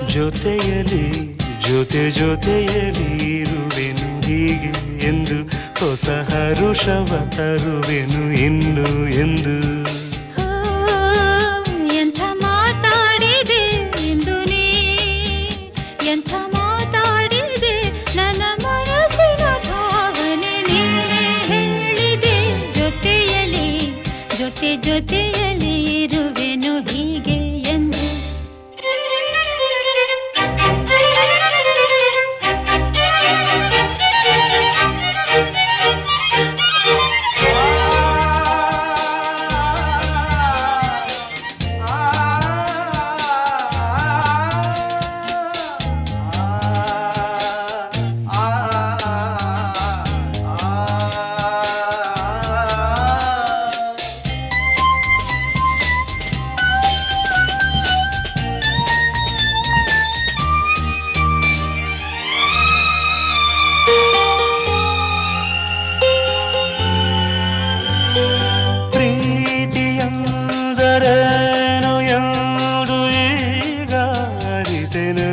ಜೊತೆಯಲಿ ಜೊತೆಯಲಿ ಇರುವೆನು ಹೀಗೆ ಎಂದು ಹೊಸ ಹರುಷವ ತರುವೆನು ಇನ್ನು ಎಂದು ಎಂಥ ಮಾತಾಡಿದೆ ಎಂದು ನೀ ಎಂಥ ಮಾತಾಡಿದೆ ನನ್ನ ಮನಸ್ಸಿನ ಭಾವನೆ ನೀನೇ ಹೇಳಿದೆ ಜೊತೆಯಲಿ ಇರುವೆನು ಹೀಗೆ ಎಂದು ಪ್ರೀತಿಯಂದರೇನು ಎಂದು ಈಗ ಅರಿತೆನು